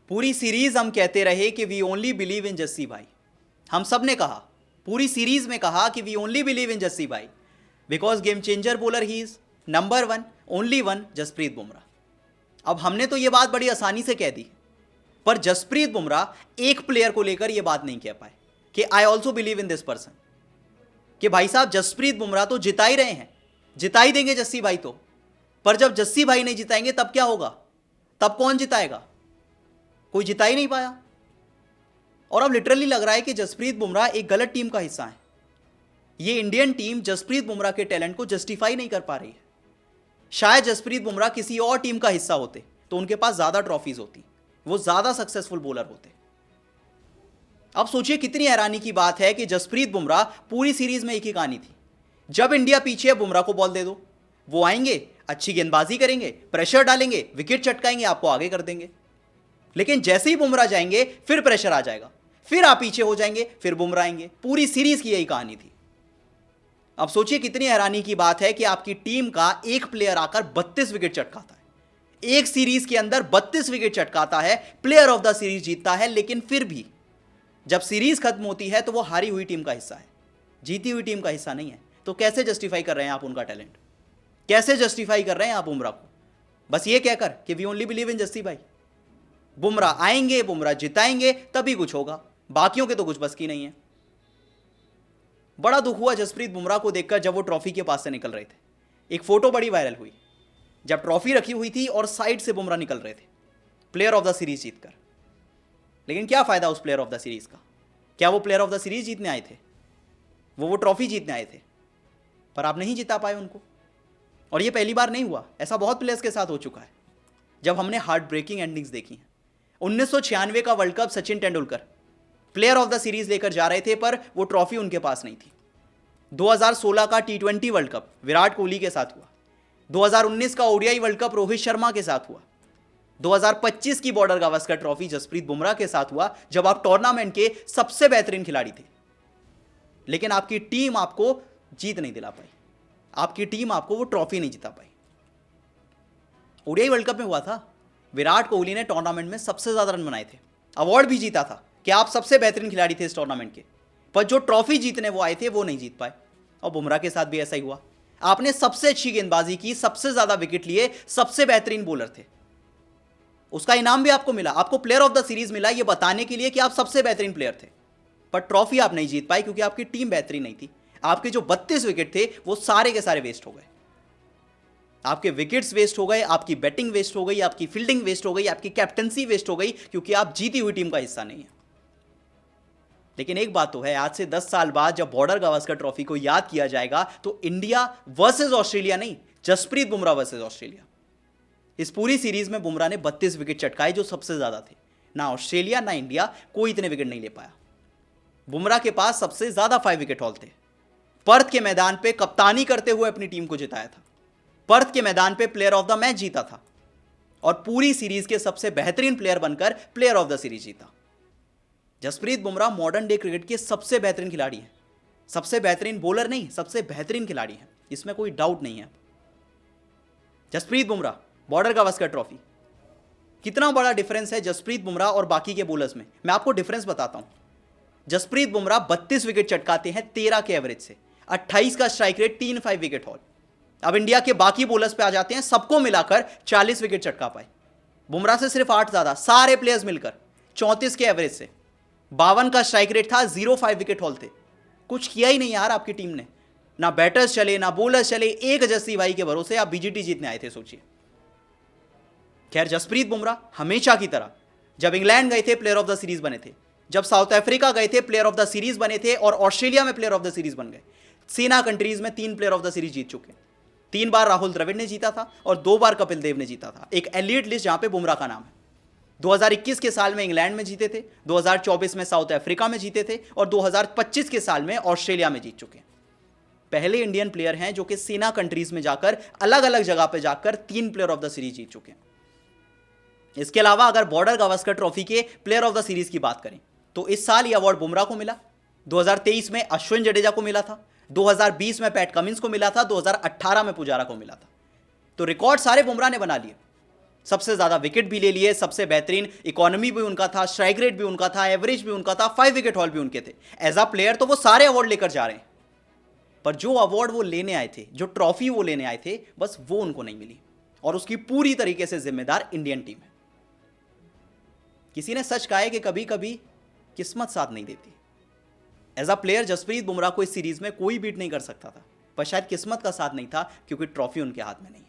पूरी सीरीज हम कहते रहे कि we only believe in Jassi bhai. हम सब ने कहा, पूरी सीरीज में कहा कि we only believe in Jassi भाई because game changer bowler he is number one, only one, Jasprit Bumrah. अब हमने तो ये बात बड़ी आसानी से कह दी, पर जसप्रीत बुमराह एक प्लेयर को लेकर यह बात नहीं कह पाए कि I also believe in this person, कि भाई साहब जसप्रीत बुमराह तो जिता ही रहे हैं, जिता ही देंगे जस्सी भाई तो, पर जब जस्सी भाई नहीं जिताएंगे तब क्या होगा? तब कौन जिताएगा? कोई जिता ही नहीं पाया। और अब लिटरली लग रहा है कि जसप्रीत बुमराह एक गलत टीम का हिस्सा है। ये इंडियन टीम जसप्रीत बुमराह के टैलेंट को जस्टिफाई नहीं कर पा रही है। शायद जसप्रीत बुमराह किसी और टीम का हिस्सा होते तो उनके पास ज्यादा ट्रॉफीज होती, वो ज्यादा सक्सेसफुल बॉलर होते। अब सोचिए कितनी हैरानी की बात है कि जसप्रीत बुमराह पूरी सीरीज में एक ही कहानी थी, जब इंडिया पीछे है बुमराह को बॉल दे दो, वो आएंगे, अच्छी गेंदबाजी करेंगे, प्रेशर डालेंगे, विकेट चटकाएंगे, आपको आगे कर देंगे। लेकिन जैसे ही बुमराह जाएंगे फिर प्रेशर आ जाएगा, फिर आप पीछे हो जाएंगे, फिर बुमराह आएंगे। पूरी सीरीज की यही कहानी थी। अब सोचिए कितनी हैरानी की बात है कि आपकी टीम का एक प्लेयर आकर 32 विकेट चटकाता है, एक सीरीज के अंदर 32 विकेट चटकाता है, प्लेयर ऑफ द सीरीज जीतता है, लेकिन फिर भी जब सीरीज खत्म होती है तो वो हारी हुई टीम का हिस्सा है, जीती हुई टीम का हिस्सा नहीं है। तो कैसे जस्टिफाई कर रहे हैं आप उनका टैलेंट? कैसे जस्टिफाई कर रहे हैं आप बुमराह को? बस ये कहकर कि we only believe in Jassi bhai, Bumrah आएंगे, बुमराह जिताएंगे, तभी कुछ होगा, बाकियों के तो कुछ बस की नहीं है। बड़ा दुख हुआ जसप्रीत बुमराह को देखकर जब वो ट्रॉफी के पास से निकल रहे थे। एक फोटो बड़ी वायरल हुई जब ट्रॉफी रखी हुई थी और साइड से बुमराह निकल रहे थे प्लेयर ऑफ द सीरीज जीतकर। लेकिन क्या फायदा उस प्लेयर ऑफ द सीरीज का? क्या वो प्लेयर ऑफ द सीरीज जीतने आए थे? वो ट्रॉफी जीतने आए थे, पर आप नहीं जिता पाए उनको। और ये पहली बार नहीं हुआ, ऐसा बहुत प्लेयर्स के साथ हो चुका है जब हमने हार्ट ब्रेकिंग एंडिंग्स देखी हैं। 1996 का world cup Sachin Tendulkar player of the series लेकर जा रहे थे, पर वो ट्रॉफी उनके पास नहीं थी। 2016 का T20 world cup Virat Kohli के साथ हुआ। 2019 का ODI world cup Rohit Sharma के साथ हुआ। 2025 की बॉर्डर गावस्कर ट्रॉफी जसप्रीत बुमराह के साथ हुआ, जब आप टूर्नामेंट के सबसे बेहतरीन खिलाड़ी थे। लेकिन आपकी टीम आपको जीत नहीं दिला पाई, आपकी टीम आपको वो ट्रॉफी नहीं जिता पाई। ओडीआई वर्ल्ड कप में हुआ था, विराट कोहली ने टूर्नामेंट में सबसे ज्यादा रन बनाए थे, अवार्ड भी जीता था कि आप सबसे बेहतरीन खिलाड़ी थे इस टूर्नामेंट के, पर जो ट्रॉफी जीतने वो आए थे वो नहीं जीत पाए। और बुमराह के साथ भी ऐसा ही हुआ। आपने सबसे अच्छी गेंदबाजी की, सबसे ज्यादा विकेट लिए, सबसे बेहतरीन बॉलर थे, उसका इनाम भी आपको मिला, आपको प्लेयर ऑफ द सीरीज मिला, ये बताने के लिए कि आप सबसे बेहतरीन प्लेयर थे। पर ट्रॉफी आप नहीं जीत पाए क्योंकि आपकी टीम बेहतरीन नहीं थी। आपके जो 32 विकेट थे वो सारे के सारे वेस्ट हो गए। आपके विकेट्स वेस्ट हो गए, आपकी बैटिंग वेस्ट हो गई, आपकी फील्डिंग वेस्ट हो गई, आपकी कैप्टनसी वेस्ट हो गई, क्योंकि आप जीती हुई टीम का हिस्सा नहीं है। लेकिन एक बात तो है, आज से 10 साल बाद जब बॉर्डर गावस्कर ट्रॉफी को याद किया जाएगा तो इंडिया वर्सेस ऑस्ट्रेलिया नहीं, जसप्रीत बुमराह वर्सेस ऑस्ट्रेलिया। इस पूरी सीरीज में बुमराह ने 32 विकेट चटकाए, जो सबसे ज्यादा थे। ना ऑस्ट्रेलिया ना इंडिया कोई इतने विकेट नहीं ले पाया। बुमराह के पास सबसे ज्यादा 5 विकेट हॉल थे। पर्थ के मैदान पे कप्तानी करते हुए अपनी टीम को जिताया था, पर्थ के मैदान पे प्लेयर ऑफ द मैच जीता था, और पूरी सीरीज के सबसे बेहतरीन प्लेयर बनकर प्लेयर ऑफ द सीरीज जीता। Jasprit Bumrah modern day cricket के सबसे बेहतरीन खिलाड़ी हैं, सबसे बेहतरीन बॉलर नहीं, सबसे बेहतरीन खिलाड़ी हैं, इसमें कोई डाउट नहीं है। जसप्रीत बुमराह, बॉर्डर गावस्कर ट्रॉफी, कितना बड़ा डिफरेंस है जसप्रीत बुमराह और बाकी के बॉलर्स में। मैं आपको डिफरेंस बताता हूं। जसप्रीत बुमराह 32 विकेट चटकाते हैं 13 के एवरेज से, 28 का स्ट्राइक रेट, 3-5 विकेट हॉल। अब इंडिया के बाकी बॉलर्स पे आ जाते हैं, सबको मिलाकर 40 विकेट चटका पाए, बुमराह से सिर्फ 8 ज्यादा, सारे प्लेयर्स मिलकर 34 के एवरेज से, 52 का स्ट्राइक रेट था, 0-5 विकेट हॉल थे। कुछ किया ही नहीं यार आपकी टीम ने, ना बैटर्स चले ना बॉलर्स चले, एक जस्सी भाई के भरोसे आप बीजीटी जीतने आए थे, सोचिए। खैर, जसप्रीत बुमराह हमेशा की तरह जब इंग्लैंड गए थे प्लेयर ऑफ द सीरीज बने थे, जब साउथ अफ्रीका गए थे प्लेयर ऑफ द सीरीज बने थे, और ऑस्ट्रेलिया में प्लेयर ऑफ द सीरीज बन गए। सेना कंट्रीज में 3 प्लेयर ऑफ द सीरीज जीत चुके। 3 बार राहुल द्रविड़ ने जीता था और 2 बार कपिल देव ने जीता था। एक एलिट लिस्ट जहां पे बुमराह का नाम है। 2021 के साल में इंग्लैंड में जीते थे, 2024 में साउथ अफ्रीका में जीते थे, और 2025 के साल में ऑस्ट्रेलिया में जीत चुके। पहले इंडियन प्लेयर हैं जो कि सेना कंट्रीज में जाकर अलग अलग जगह पे जाकर 3 प्लेयर ऑफ द सीरीज जीत चुके हैं। इसके अलावा अगर बॉर्डर गावस्कर ट्रॉफी के प्लेयर ऑफ द सीरीज की बात करें तो इस साल यह अवार्ड बुमराह को मिला, 2023 में अश्विन जडेजा को मिला था, 2020 में पैट कमिंस को मिला था, 2018 में पुजारा को मिला था। तो रिकॉर्ड सारे बुमराह ने बना लिए। सबसे ज़्यादा विकेट भी ले लिए, सबसे बेहतरीन इकोनॉमी भी उनका था, स्ट्राइक रेट भी उनका था, एवरेज भी उनका था, 5 विकेट हॉल भी उनके थे। एज अ प्लेयर तो वो सारे अवार्ड लेकर जा रहे हैं, पर जो अवार्ड वो लेने आए थे, जो ट्रॉफी वो लेने आए थे, बस वो उनको नहीं मिली। और उसकी पूरी तरीके से जिम्मेदार इंडियन टीम है। किसी ने सच कहा है कि कभी कभी किस्मत साथ नहीं देती। As a player Jasprit Bumrah को इस सीरीज में कोई बीट नहीं कर सकता था, पर शायद किस्मत का साथ नहीं था, क्योंकि ट्रॉफी उनके हाथ में नहीं है।